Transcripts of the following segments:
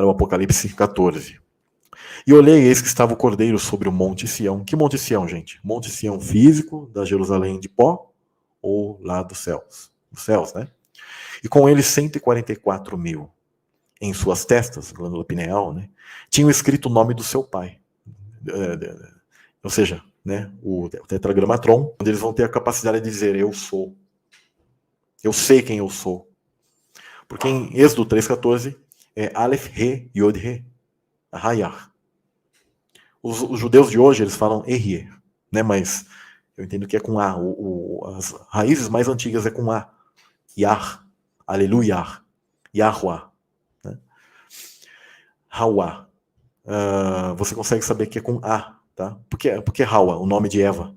Para o Apocalipse 14. E olhei, eis que estava o Cordeiro sobre o Monte Sião. Que Monte Sião, gente? Monte Sião físico, da Jerusalém de pó, ou lá dos céus? Dos céus, né? E com ele 144.000. Em suas testas, glândula pineal, né? Tinham escrito o nome do seu pai. Ou seja, né, o tetragramatron, onde eles vão ter a capacidade de dizer, eu sou. Eu sei quem eu sou. Porque em Êxodo 3,14 é Aleph, Re, Yod, Re. Hayah. Os judeus de hoje, eles falam Erie, né? Mas eu entendo que é com A. As raízes mais antigas é com A. Yah, Aleluia, Yahweh, né? Hawa. Você consegue saber que é com A, tá? Porque Hawa, o nome de Eva,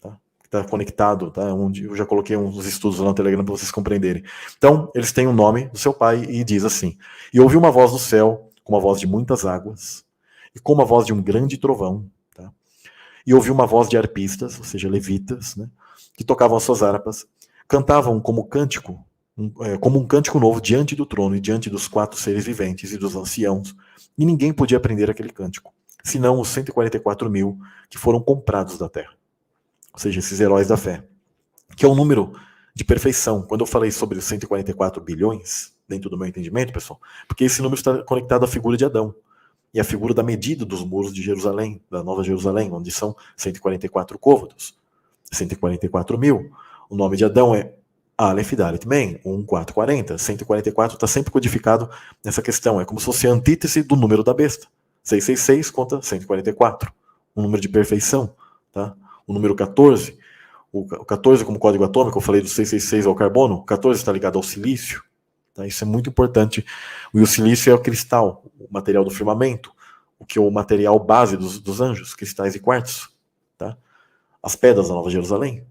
tá? Está conectado, tá? Onde eu já coloquei uns estudos lá no Telegram para vocês compreenderem. Então, eles têm o nome do seu pai e diz assim: E ouvi uma voz do céu, com uma voz de muitas águas, e como a voz de um grande trovão, tá? E ouvi uma voz de arpistas, ou seja, levitas, né? Que tocavam as suas harpas, cantavam como cântico, como um cântico novo diante do trono e diante dos 4 seres viventes e dos anciãos, e ninguém podia aprender aquele cântico, senão os 144.000 que foram comprados da terra. Ou seja, esses heróis da fé, que é um número de perfeição. Quando eu falei sobre os 144 bilhões, dentro do meu entendimento, pessoal, porque esse número está conectado à figura de Adão, e a figura da medida dos muros de Jerusalém, da Nova Jerusalém, onde são 144 côvados, 144.000. O nome de Adão é Aleph, Dalet, Men, 1440. 144 está sempre codificado nessa questão. É como se fosse a antítese do número da besta. 666 conta 144. Um número de perfeição. Tá? O número 14. O 14 como código atômico, eu falei do 666 ao carbono. O 14 está ligado ao silício. Tá? Isso é muito importante. E o silício é o cristal, o material do firmamento, o que é o material base dos anjos, cristais e quartzo. Tá? As pedras da Nova Jerusalém,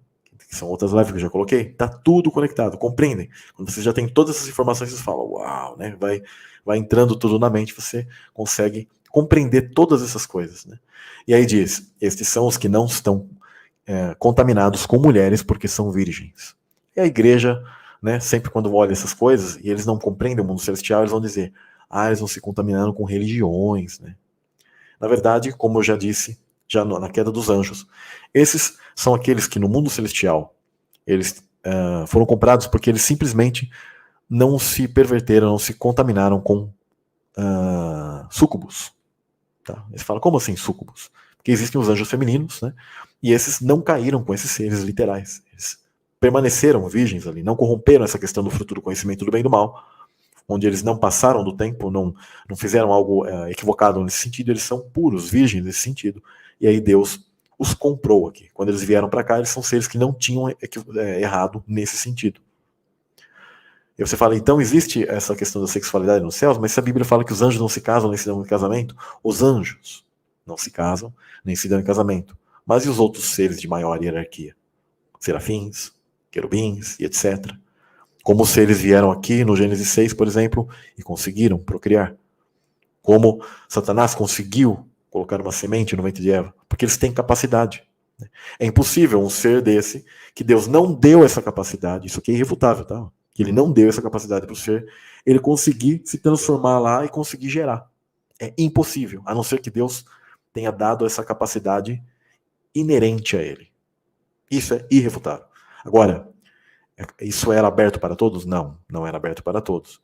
que são outras lives que eu já coloquei, tá tudo conectado, compreendem? Quando você já tem todas essas informações, você fala, uau, né? Vai entrando tudo na mente, você consegue compreender todas essas coisas, né? E aí diz, estes são os que não estão contaminados com mulheres porque são virgens. E a igreja, né, sempre quando olha essas coisas, e eles não compreendem o mundo celestial, eles vão dizer, eles vão se contaminando com religiões, né? Na verdade, como eu já disse, já na queda dos anjos, esses são aqueles que no mundo celestial, eles foram comprados porque eles simplesmente não se perverteram, não se contaminaram com súcubos. Tá? Eles falam, como assim súcubos? Porque existem os anjos femininos, né? E esses não caíram com esses seres literais. Eles permaneceram virgens ali, não corromperam essa questão do fruto do conhecimento do bem e do mal, onde eles não passaram do tempo, não fizeram algo equivocado nesse sentido, eles são puros, virgens nesse sentido. E aí Deus os comprou aqui. Quando eles vieram para cá, eles são seres que não tinham errado nesse sentido. E você fala, então existe essa questão da sexualidade nos céus, mas se a Bíblia fala que os anjos não se casam nem se dão em casamento, os anjos não se casam nem se dão em casamento. Mas e os outros seres de maior hierarquia? Serafins, querubins e etc. Como os seres vieram aqui no Gênesis 6, por exemplo, e conseguiram procriar. Como Satanás conseguiu colocar uma semente no ventre de Eva. Porque eles têm capacidade. É impossível um ser desse, que Deus não deu essa capacidade, isso aqui é irrefutável, tá? Que ele não deu essa capacidade para o ser, ele conseguir se transformar lá e conseguir gerar. É impossível, a não ser que Deus tenha dado essa capacidade inerente a ele. Isso é irrefutável. Agora, isso era aberto para todos? Não, não era aberto para todos.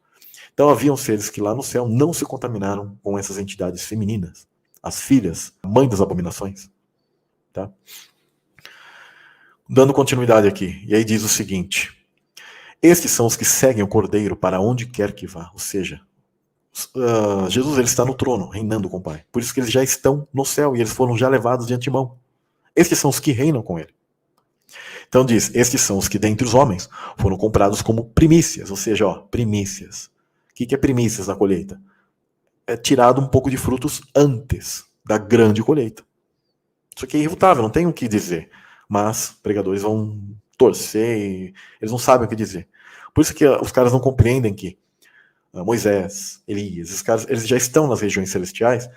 Então haviam seres que lá no céu não se contaminaram com essas entidades femininas, as filhas, a mãe das abominações. Tá? Dando continuidade aqui, e aí diz o seguinte: estes são os que seguem o Cordeiro para onde quer que vá. Ou seja, Jesus ele está no trono, reinando com o Pai. Por isso que eles já estão no céu e eles foram já levados de antemão. Estes são os que reinam com ele. Então diz, estes são os que dentre os homens foram comprados como primícias, ou seja, primícias. O que é primícias na colheita? É tirado um pouco de frutos antes da grande colheita. Isso aqui é irrefutável, não tem o que dizer. Mas pregadores vão torcer e eles não sabem o que dizer. Por isso que os caras não compreendem que Moisés, Elias, esses caras, eles já estão nas regiões celestiais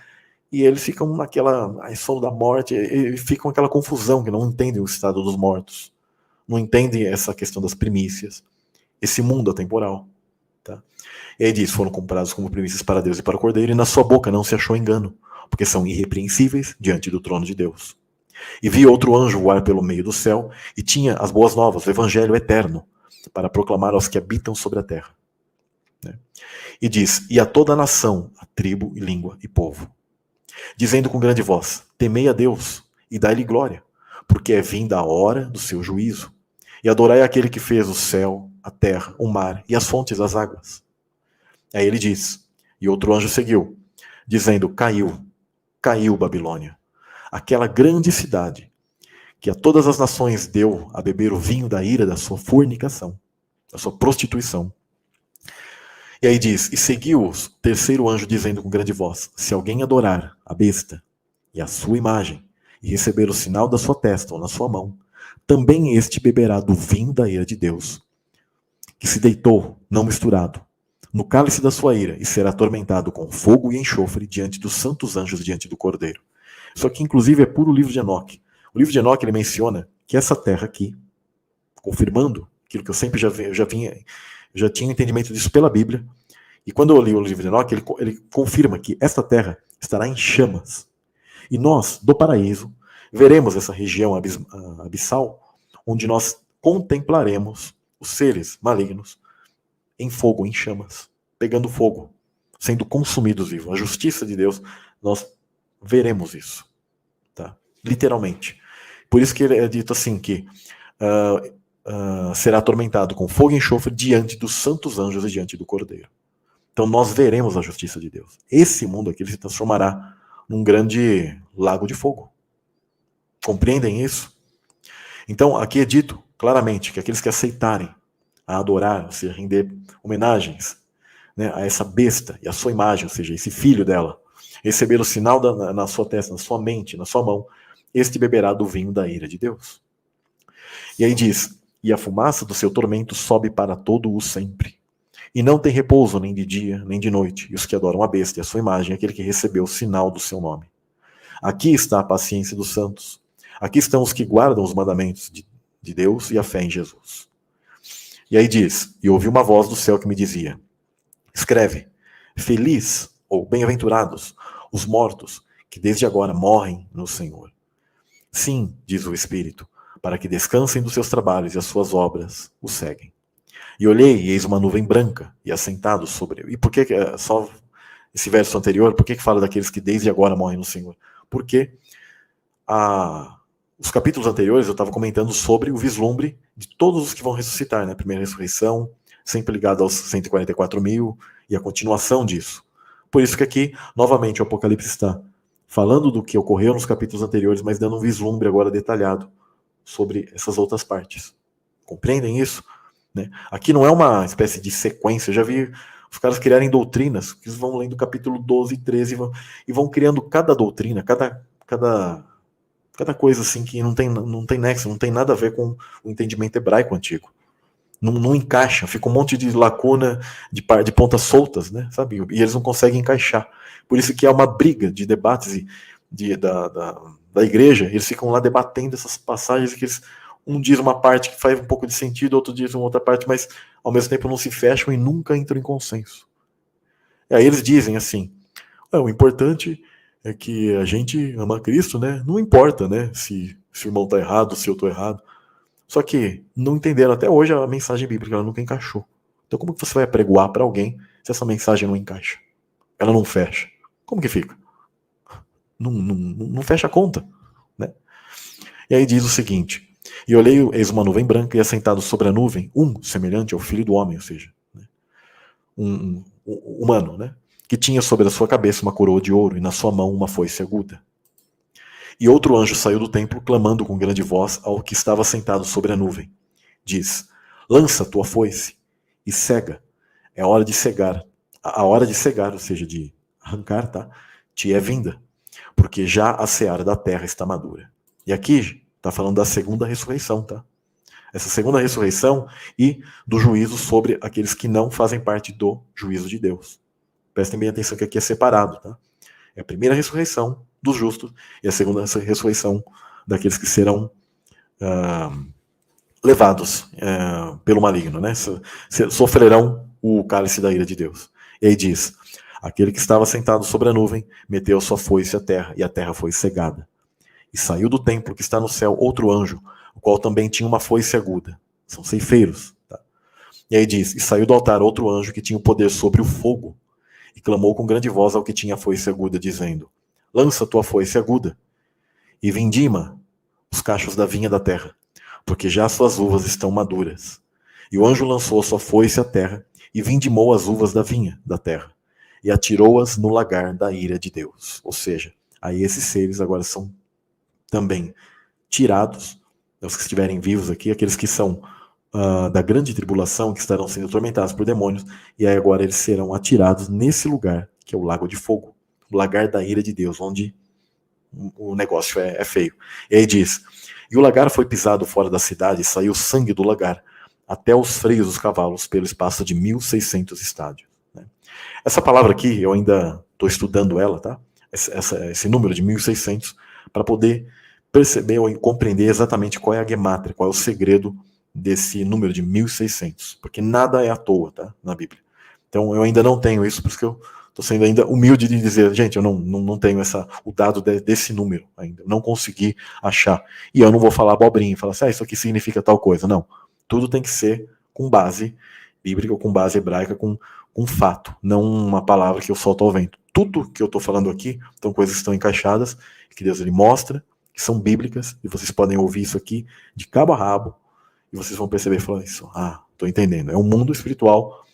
e eles ficam naquela sono da morte e ficam aquela confusão, que não entendem o estado dos mortos, não entendem essa questão das primícias, esse mundo atemporal. Tá? E aí diz, foram comprados como primícias para Deus e para o Cordeiro, e na sua boca não se achou engano, porque são irrepreensíveis diante do trono de Deus. E vi outro anjo voar pelo meio do céu, e tinha as boas novas, o evangelho eterno, para proclamar aos que habitam sobre a terra. E diz, e a toda a nação, a tribo, e língua e povo, dizendo com grande voz, temei a Deus, e dai-lhe glória, porque é vinda a hora do seu juízo, e adorai aquele que fez o céu, a terra, o mar e as fontes das águas. Aí ele diz, e outro anjo seguiu, dizendo, caiu Babilônia, aquela grande cidade, que a todas as nações deu a beber o vinho da ira da sua fornicação, da sua prostituição. E aí diz, e seguiu o terceiro anjo dizendo com grande voz, se alguém adorar a besta e a sua imagem, e receber o sinal da sua testa ou na sua mão, também este beberá do vinho da ira de Deus, que se deitou, não misturado, no cálice da sua ira, e será atormentado com fogo e enxofre diante dos santos anjos diante do Cordeiro. Isso aqui, inclusive, é puro livro de Enoque. O livro de Enoque, ele menciona que essa terra aqui, confirmando aquilo que eu sempre já tinha entendimento disso pela Bíblia, e quando eu li o livro de Enoque, ele confirma que esta terra estará em chamas. E nós, do paraíso, veremos essa região abissal, onde nós contemplaremos os seres malignos em fogo, em chamas, pegando fogo, sendo consumidos vivos. A justiça de Deus, nós veremos isso, tá? Literalmente. Por isso que é dito assim que será atormentado com fogo e enxofre diante dos santos anjos e diante do Cordeiro. Então nós veremos a justiça de Deus. Esse mundo aqui ele se transformará num grande lago de fogo. Compreendem isso? Então aqui é dito claramente que aqueles que aceitarem a adorar, ou seja, render homenagens, né, a essa besta e a sua imagem, ou seja, esse filho dela, receber o sinal na sua testa, na sua mente, na sua mão, este beberá do vinho da ira de Deus. E aí diz, e a fumaça do seu tormento sobe para todo o sempre. E não tem repouso nem de dia, nem de noite, e os que adoram a besta e a sua imagem, aquele que recebeu o sinal do seu nome. Aqui está a paciência dos santos. Aqui estão os que guardam os mandamentos de Deus e a fé em Jesus. E aí diz, e ouvi uma voz do céu que me dizia, escreve, feliz ou bem-aventurados os mortos que desde agora morrem no Senhor. Sim, diz o Espírito, para que descansem dos seus trabalhos e as suas obras os seguem. E olhei, e eis uma nuvem branca, e assentado sobre... E por que, só esse verso anterior, por que fala daqueles que desde agora morrem no Senhor? Porque os capítulos anteriores eu estava comentando sobre o vislumbre de todos os que vão ressuscitar, né? Primeira ressurreição, sempre ligado aos 144 mil, e a continuação disso. Por isso que aqui, novamente, o Apocalipse está falando do que ocorreu nos capítulos anteriores, mas dando um vislumbre agora detalhado sobre essas outras partes. Compreendem isso? Né? Aqui não é uma espécie de sequência. Eu já vi os caras criarem doutrinas, que eles vão lendo o capítulo 12 e 13 e vão criando cada doutrina, cada coisa assim que não tem nexo, não tem nada a ver com o entendimento hebraico antigo. Não encaixa, fica um monte de lacuna, de pontas soltas, né, sabe? E eles não conseguem encaixar. Por isso que há uma briga de debates da igreja, eles ficam lá debatendo essas passagens que um diz uma parte que faz um pouco de sentido, outro diz uma outra parte, mas ao mesmo tempo não se fecham e nunca entram em consenso. E aí eles dizem assim, o importante é que a gente ama Cristo, né? Não importa, né, se o irmão está errado, se eu estou errado. Só que não entenderam até hoje a mensagem bíblica, ela nunca encaixou. Então como que você vai apregoar para alguém se essa mensagem não encaixa? Ela não fecha. Como que fica? Não fecha a conta, né? E aí diz o seguinte, e olhei, eis uma nuvem branca, e assentado sobre a nuvem, semelhante ao Filho do Homem, ou seja, né, um humano, né, que tinha sobre a sua cabeça uma coroa de ouro, e na sua mão uma foice aguda. E outro anjo saiu do templo, clamando com grande voz ao que estava sentado sobre a nuvem. Diz, lança tua foice, e cega. É a hora de cegar. A hora de cegar, ou seja, de arrancar, tá? Te é vinda, porque já a seara da terra está madura. E aqui está falando da segunda ressurreição, tá? Essa segunda ressurreição e do juízo sobre aqueles que não fazem parte do juízo de Deus. Prestem bem atenção que aqui é separado, tá? É a primeira ressurreição dos justos e a segunda ressurreição daqueles que serão levados pelo maligno, né? Sofrerão o cálice da ira de Deus. E aí diz: aquele que estava sentado sobre a nuvem meteu sua foice à terra, e a terra foi cegada. E saiu do templo que está no céu outro anjo, o qual também tinha uma foice aguda. São ceifeiros. Tá? E aí diz: e saiu do altar outro anjo que tinha o poder sobre o fogo, e clamou com grande voz ao que tinha a foice aguda, dizendo: lança tua foice aguda, e vindima os cachos da vinha da terra, porque já suas uvas estão maduras. E o anjo lançou a sua foice à terra, e vindimou as uvas da vinha da terra, e atirou-as no lagar da ira de Deus. Ou seja, aí esses seres agora são também tirados, os que estiverem vivos aqui, aqueles que são da grande tribulação, que estarão sendo atormentados por demônios, e aí agora eles serão atirados nesse lugar, que é o lago de fogo, o lagar da ira de Deus, onde o negócio é feio. E aí diz: e o lagar foi pisado fora da cidade, e saiu sangue do lagar, até os freios dos cavalos, pelo espaço de 1.600 estádios. Né? Essa palavra aqui, eu ainda estou estudando ela, tá? Esse número de 1.600, para poder perceber ou compreender exatamente qual é a gemátria, qual é o segredo desse número de 1.600, porque nada é à toa, tá? Na Bíblia. Então eu ainda não tenho isso, por isso que eu estou sendo ainda humilde de dizer, gente, eu não tenho o dado desse número ainda, não consegui achar. E eu não vou falar abobrinha, falar assim, isso aqui significa tal coisa. Não. Tudo tem que ser com base bíblica, com base hebraica, com fato, não uma palavra que eu solto ao vento. Tudo que eu estou falando aqui são coisas que estão encaixadas, que Deus ele mostra, que são bíblicas, e vocês podem ouvir isso aqui de cabo a rabo, e vocês vão perceber e falar isso. Estou entendendo. É um mundo espiritual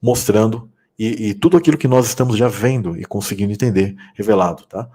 mostrando, e tudo aquilo que nós estamos já vendo e conseguindo entender, revelado, tá?